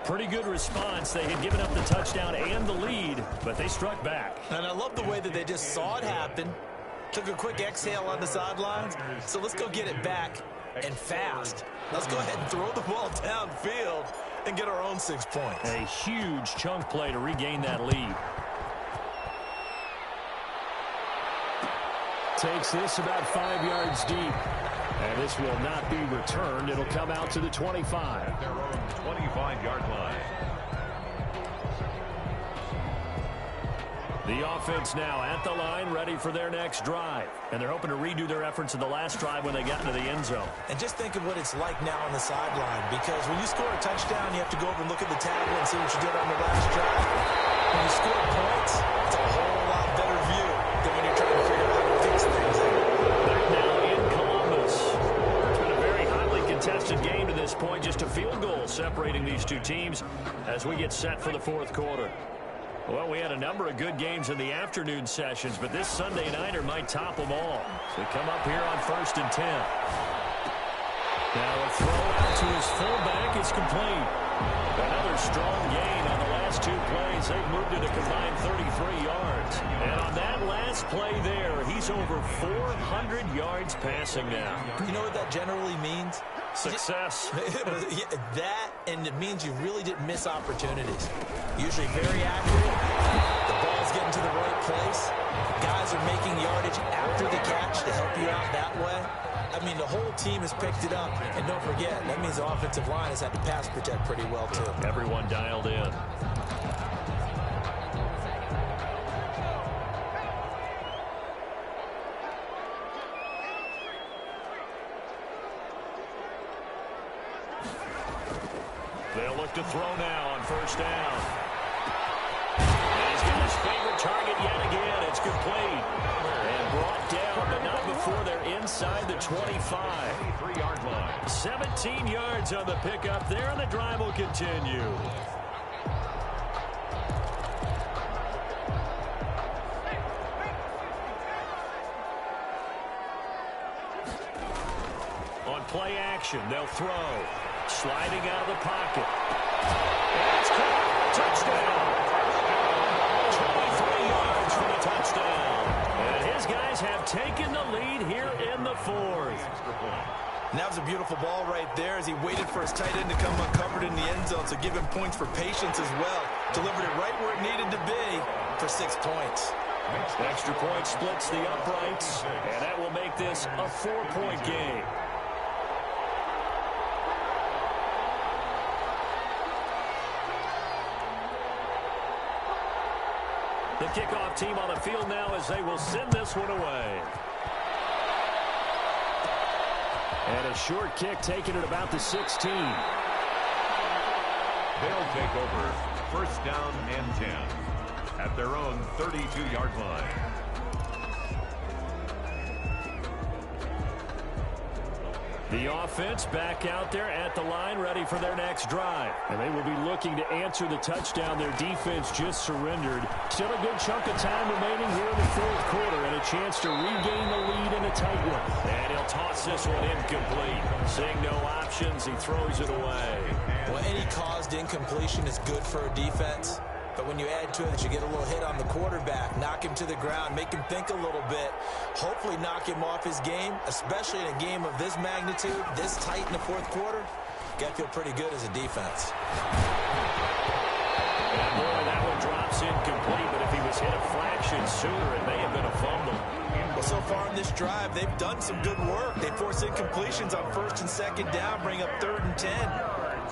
Pretty good response. They had given up the touchdown and the lead, but they struck back. And I love the way that they just saw it happen. Took a quick exhale on the sidelines. So let's go get it back and fast. Let's go ahead and throw the ball downfield and get our own 6 points. A huge chunk play to regain that lead. Takes this about 5 yards deep. And this will not be returned. It'll come out to the 25. At their own 25-yard line. The offense now at the line, ready for their next drive. And they're hoping to redo their efforts in the last drive when they got into the end zone. And just think of what it's like now on the sideline, because when you score a touchdown, you have to go over and look at the tablet and see what you did on the last drive. When you score points, it's a whole lot better view than when you're trying to figure out how to fix things. Back now in Columbus. It's been a very hotly contested game to this point. Just a field goal separating these two teams as we get set for the 4th quarter. Well, we had a number of good games in the afternoon sessions, but this Sunday nighter might top them all. So we come up here on 1st and 10. Now a throw out to his fullback is complete. Another strong gain on the last 2 plays. They've moved it a combined 33 yards. And on that last play there, he's over 400 yards passing now. You know what that generally means? Success. That, and it means you really didn't miss opportunities. Usually very accurate. The ball's getting to the right place. Guys are making yardage after the catch to help you out that way. I mean, the whole team has picked it up. And don't forget, that means the offensive line has had to pass protect pretty well, too. Everyone dialed in. They'll look to throw now on 1st down. And he's going to His favorite target yet again. It's complete. And brought down, but not before they're inside the 25. 23-yard line. 17 yards on the pickup there, and the drive will continue. On play action, they'll throw. Sliding out of the pocket. And it's caught. Touchdown. 23 yards for the touchdown. And his guys have taken the lead here in the fourth. And that was a beautiful ball right there as he waited for his tight end to come uncovered in the end zone. So give him points for patience as well. Delivered it right where it needed to be for 6 points. Extra point splits the uprights, and that will make this a 4-point game. The kickoff team on the field now as they will send this one away. And a short kick taken at about the 16. They'll take over first down and 10 at their own 32-yard line. The offense back out there at the line, ready for their next drive. And they will be looking to answer the touchdown their defense just surrendered. Still a good chunk of time remaining here in the fourth quarter and a chance to regain the lead in a tight one. And he'll toss this one incomplete. Seeing no options, he throws it away. Well, any caused incompletion is good for a defense. But when you add to it that you get a little hit on the quarterback, knock him to the ground, make him think a little bit, hopefully knock him off his game, especially in a game of this magnitude, this tight in the fourth quarter, got to feel pretty good as a defense. And boy, that one drops incomplete, but if he was hit a fraction sooner, it may have been a fumble. Well, so far in this drive, they've done some good work. They force incompletions on first and second down, bring up 3rd and 10.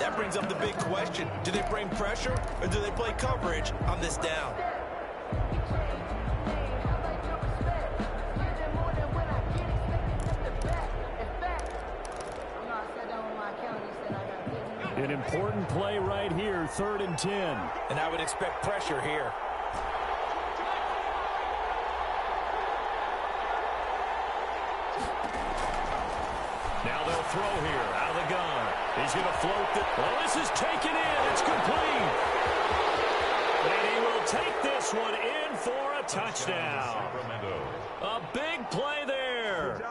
That brings up the big question. Do they bring pressure or do they play coverage on this down? An important play right here, 3rd and 10. And I would expect pressure here. Now they'll throw here out of the gun. He's going to float it. Well, this is taken in. It's complete. And he will take this one in for a touchdown. A big play there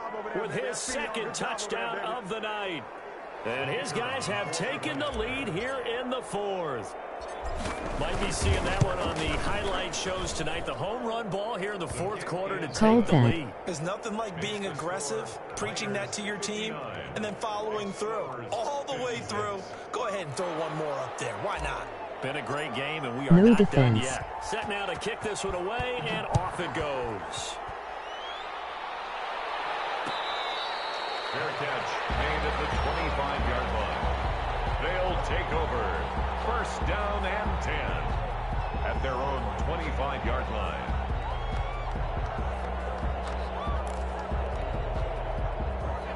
with his second touchdown of the night. And his guys have taken the lead here in the fourth. Might be seeing that one on the highlight shows tonight. The home run ball here in the fourth quarter to take the lead. There's nothing like being aggressive, preaching that to your team, and then following through. All the way through. Go ahead and throw one more up there. Why not? Been a great game, and we are not done yet. Set now to kick this one away, and off it goes. Fair catch made at the 25-yard line. They'll take over first down and 10 at their own 25-yard line.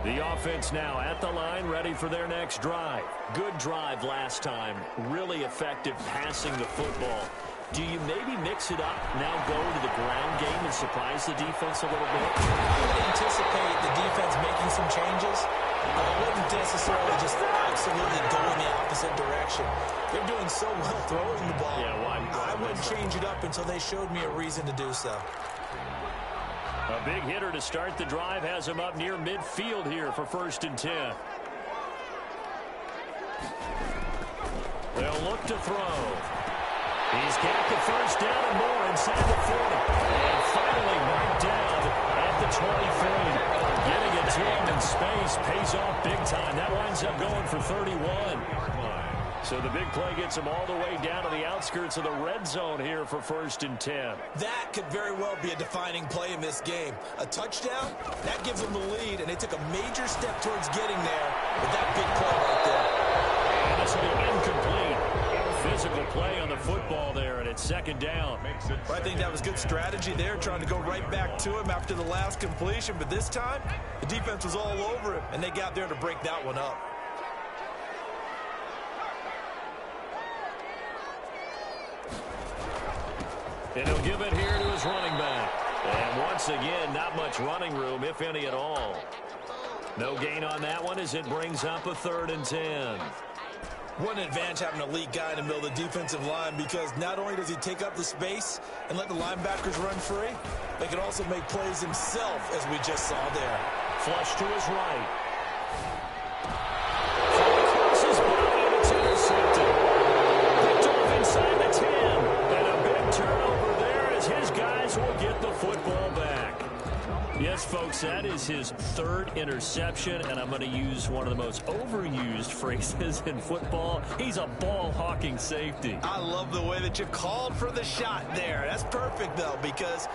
The offense now at the line, ready for their next drive. Good drive last time. Really effective passing the football. Do you maybe mix it up, now go to the ground game and surprise the defense a little bit? I would anticipate the defense making some changes. But I wouldn't necessarily just absolutely go in the opposite direction. They're doing so well throwing the ball. Yeah, well, I wouldn't change it up until they showed me a reason to do so. A big hitter to start the drive has him up near midfield here for 1st and 10. They'll look to throw. He's got the first down and more inside the 40. And finally marked down at the 23. Getting it to him in space pays off big time. That winds up going for 31. So the big play gets him all the way down to the outskirts of the red zone here for 1st and 10. That could very well be a defining play in this game. A touchdown, that gives them the lead, and they took a major step towards getting there with that big play right there. And this will be incomplete. Physical play on the football there, and it's 2nd down. I think that was good strategy there, trying to go right back to him after the last completion. But this time, the defense was all over him, and they got there to break that one up. And he'll give it here to his running back. And once again, not much running room, if any at all. No gain on that one as it brings up a 3rd and 10. What an advantage having an elite guy in the middle of the defensive line, because not only does he take up the space and let the linebackers run free, they can also make plays himself, as we just saw there. Flush to his right. Across his body, and it's intercepted. Picked off inside the 10. And a big turnover there as his guys will get the football back. Yes, folks, that is his 3rd interception, and I'm going to use one of the most overused phrases in football. He's a ball-hawking safety. I love the way that you called for the shot there. That's perfect, though, because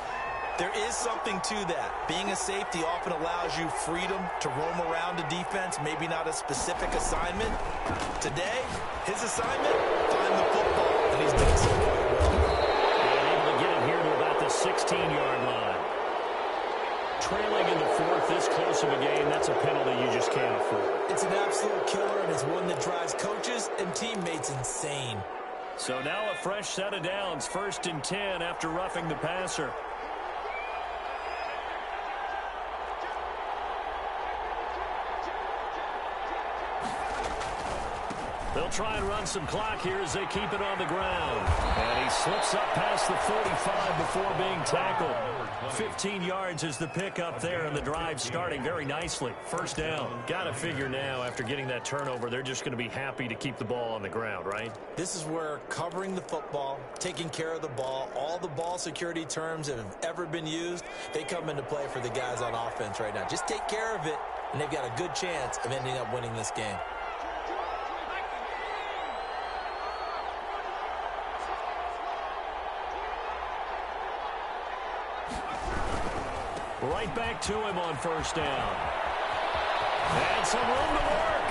there is something to that. Being a safety often allows you freedom to roam around a defense, maybe not a specific assignment. Today, his assignment, find the football, and he's done so quite well. And able to get it here to about the 16-yard line. Trailing in the 4th, this close of a game, that's a penalty you just can't afford. It's an absolute killer, and it's one that drives coaches and teammates insane. So now a fresh set of downs, 1st and 10 after roughing the passer. They'll try and run some clock here as they keep it on the ground. And he slips up past the 45 before being tackled. 15 yards is the pickup there, and the drive starting very nicely. 1st down. Got to figure now, after getting that turnover, they're just going to be happy to keep the ball on the ground, right? This is where covering the football, taking care of the ball, all the ball security terms that have ever been used, they come into play for the guys on offense right now. Just take care of it, and they've got a good chance of ending up winning this game. Right back to him on 1st down. And some room to work.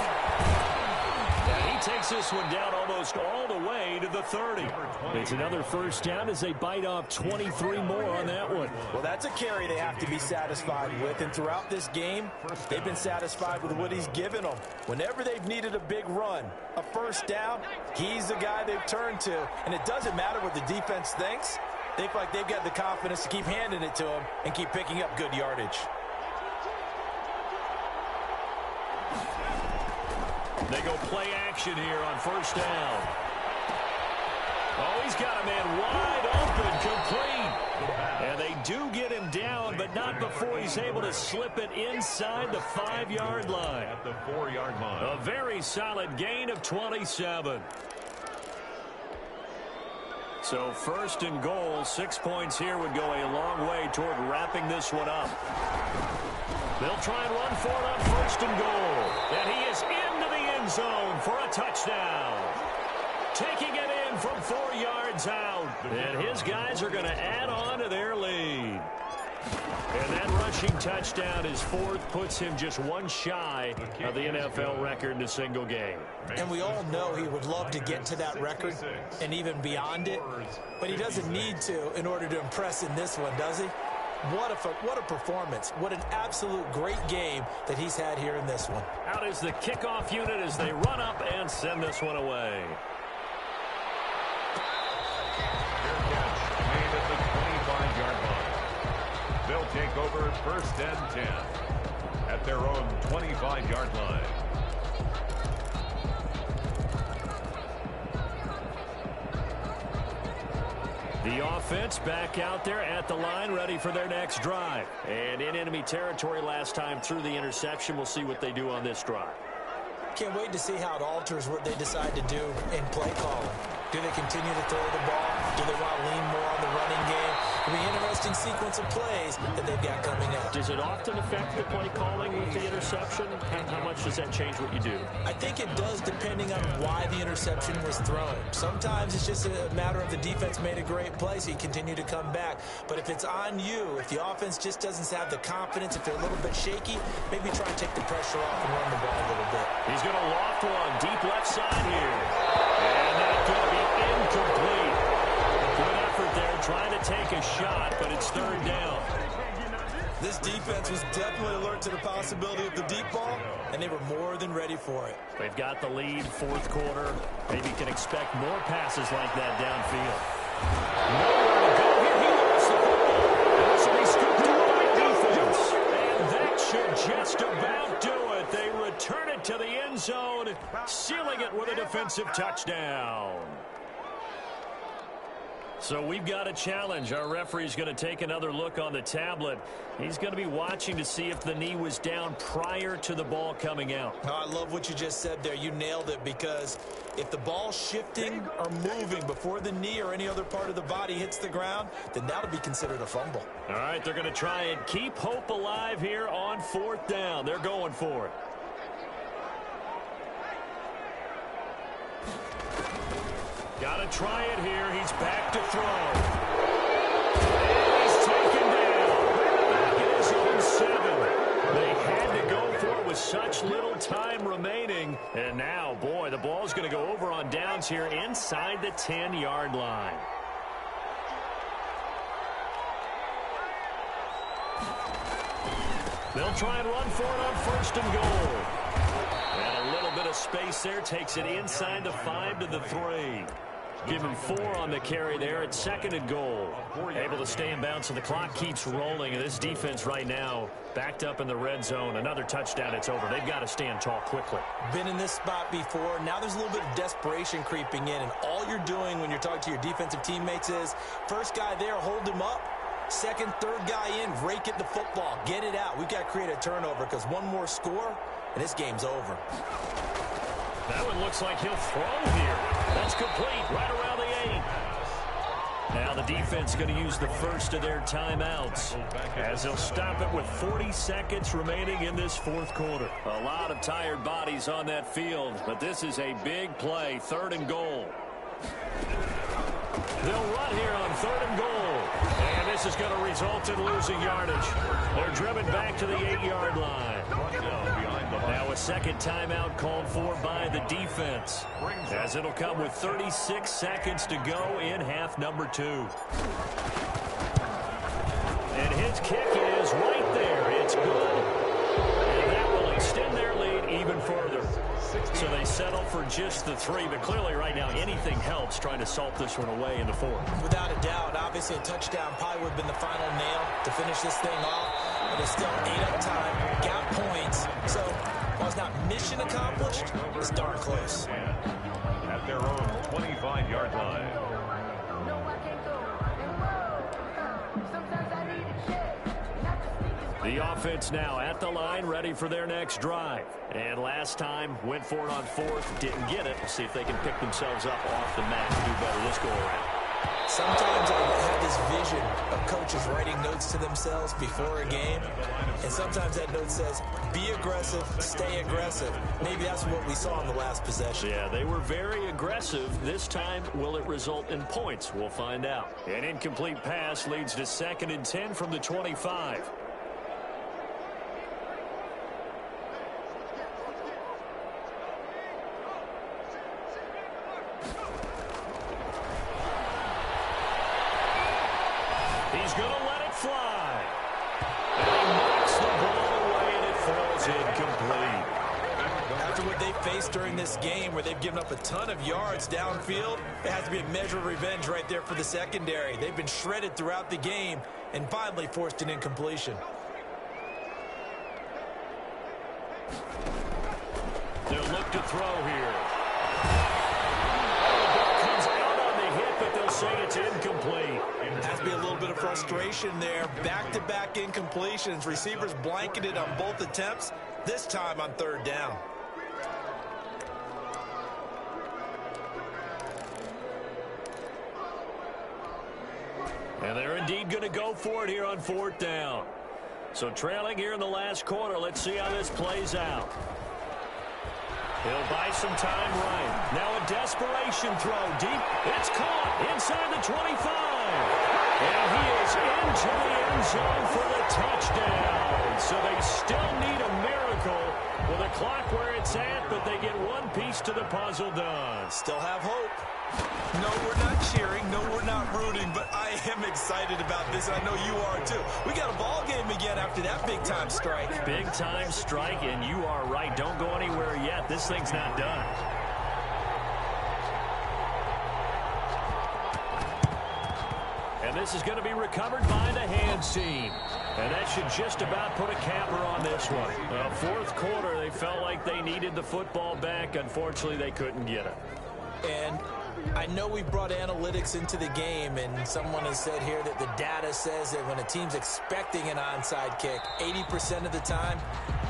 And he takes this one down almost all the way to the 30. It's another 1st down as they bite off 23 more on that one. Well, that's a carry they have to be satisfied with. And throughout this game, they've been satisfied with what he's given them. Whenever they've needed a big run, a 1st down, he's the guy they've turned to. And it doesn't matter what the defense thinks. They feel like they've got the confidence to keep handing it to him and keep picking up good yardage. They go play action here on 1st down. Oh, he's got a man wide open, complete. And they do get him down, but not before he's able to slip it inside the 5-yard line. At the 4-yard line. A very solid gain of 27. So 1st and goal, 6 points here would go a long way toward wrapping this one up. They'll try and run for it on 1st and goal. And he is into the end zone for a touchdown. Taking it in from 4 yards out. And his guys are going to add on to their lead. And that rushing touchdown, his 4th, puts him just one shy of the NFL record in a single game. And we all know he would love to get to that record and even beyond it, but he doesn't need to in order to impress in this one, does he? What a performance. What an absolute great game that he's had here in this one. Out is the kickoff unit as they run up and send this one away. Made at the 25-yard line. They'll take over 1st and 10 at their own 25-yard line. The offense back out there at the line, ready for their next drive. And in enemy territory last time through the interception. We'll see what they do on this drive. Can't wait to see how it alters what they decide to do in play calling. Do they continue to throw the ball? Do they want to lean more on the running game? It'll be an interesting sequence of plays that they've got coming up. Does it often affect the play calling with the interception? How much does that change what you do? I think it does, depending on why the interception was thrown. Sometimes it's just a matter of the defense made a great play, so you continue to come back. But if it's on you, if the offense just doesn't have the confidence, if they're a little bit shaky, maybe try and take the pressure off and run the ball a little bit. He's going to loft one deep left side here. And that's going to be incomplete. Good effort there trying to take a shot, but it's 3rd down. This defense was definitely alert to the possibility of the deep ball, and they were more than ready for it. They've got the lead, 4th quarter. Maybe can expect more passes like that downfield. Nowhere to go just about do it. They return it to the end zone, sealing it with a defensive touchdown. So we've got a challenge. Our referee's going to take another look on the tablet. He's going to be watching to see if the knee was down prior to the ball coming out. Oh, I love what you just said there. You nailed it, because if the ball's shifting or moving before the knee or any other part of the body hits the ground, then that'll be considered a fumble. All right, they're going to try and keep hope alive here on 4th down. They're going for it. Got to try it here. He's back to throw. And he's taken down. Back at his own 7. They had to go for it with such little time remaining. And now, boy, the ball's going to go over on downs here inside the 10-yard line. They'll try and run for it on 1st and goal. And a little bit of space there takes it inside the 5 to the 3. Give him 4 on the carry there at 2nd and goal. Able to stay in bounds, so the clock keeps rolling. And this defense right now backed up in the red zone. Another touchdown, it's over. They've got to stand tall quickly. Been in this spot before. Now there's a little bit of desperation creeping in. And all you're doing when you're talking to your defensive teammates is, first guy there, hold him up. Second, third guy in, rake it the football. Get it out. We've got to create a turnover, because one more score, and this game's over. That one looks like he'll throw here. That's complete, right around the 8. Now the defense going to use the first of their timeouts, as they'll stop it with 40 seconds remaining in this 4th quarter. A lot of tired bodies on that field, but this is a big play. 3rd and goal. They'll run here on 3rd and goal. And this is going to result in losing yardage. They're driven back to the 8-yard line. Now a second timeout called for by the defense, as it'll come with 36 seconds to go in half number 2. And his kick is right there. It's good. And that will extend their lead even further. So they settle for just the 3, but clearly right now anything helps trying to salt this one away in the 4th. Without a doubt, obviously a touchdown probably would have been the final nail to finish this thing off. But it's still 8 up time, got points. So while it's not mission accomplished, it's darn close. At their own 25-yard line. The offense now at the line, ready for their next drive. And last time, went for it on 4th, didn't get it. See if they can pick themselves up off the mat and do better this go-around. Sometimes I have this vision of coaches writing notes to themselves before a game. And sometimes that note says, be aggressive, stay aggressive. Maybe that's what we saw in the last possession. Yeah, they were very aggressive. This time, will it result in points? We'll find out. An incomplete pass leads to 2nd and 10 from the 25. He's going to let it fly. And he knocks the ball away, and it falls incomplete. After what they faced during this game, where they've given up a ton of yards downfield, it has to be a measure of revenge right there for the secondary. They've been shredded throughout the game and finally forced an incompletion. They'll look to throw here. The ball comes out on the hit, but they'll say it's incomplete. Has to be a little bit of frustration there. Back-to-back incompletions. Receivers blanketed on both attempts, this time on 3rd down. And they're indeed going to go for it here on 4th down. So trailing here in the last quarter, let's see how this plays out. He'll buy some time right. Now a desperation throw deep. It's caught inside the 25. And he is into the end zone for the touchdown. So they still need a miracle with a clock where it's at, but they get one piece to the puzzle done. Still have hope. No, we're not cheering. No, we're not rooting, but I am excited about this. I know you are too. We got a ball game again after that big-time strike. Big-time strike, and you are right. Don't go anywhere yet. This thing's not done. And this is going to be recovered by the hands team. And that should just about put a capper on this one. Fourth quarter, they felt like they needed the football back. Unfortunately, they couldn't get it. And I know we brought analytics into the game, and someone has said here that the data says that when a team's expecting an onside kick, 80% of the time,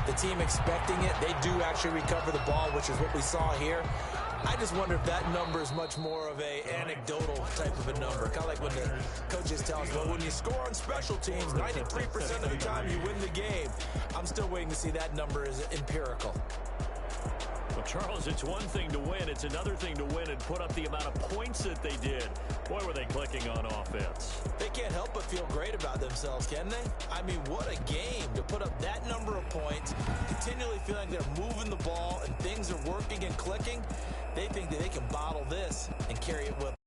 the team expecting it, they do actually recover the ball, which is what we saw here. I just wonder if that number is much more of a anecdotal type of a number. Kind of like when the coaches tell us, well, when you score on special teams, 93% of the time you win the game. I'm still waiting to see that number is empirical. Well, Charles, it's one thing to win. It's another thing to win and put up the amount of points that they did. Boy, were they clicking on offense. They can't help but feel great about themselves, can they? I mean, what a game to put up that number of points, continually feeling like they're moving the ball and things are working and clicking. They think that they can bottle this and carry it with them.